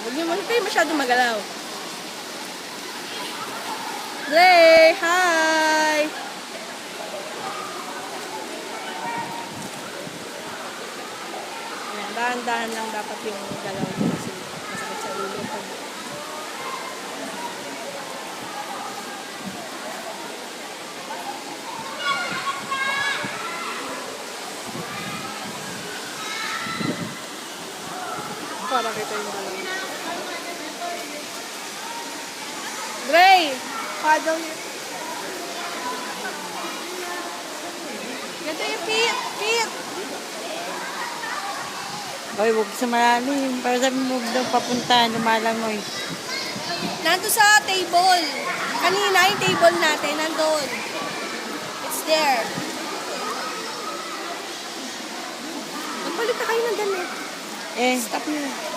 Huwag niyo kayo masyado magalaw. Dre, hi! Ayan, dahan-dahan lang dapat yung galaw niyo kasi masakit sa ulo ko. Para kita yung galaw. Dre! Paddle yun. Ganito yung Pit! Oy, huwag sa malalim. Para sabi mo, huwag daw papunta, lumalangoy. Nandun sa table. Kanina yung table natin, nandun. It's there. Magpalit na kayo ng damit. Eh, Stop nyo.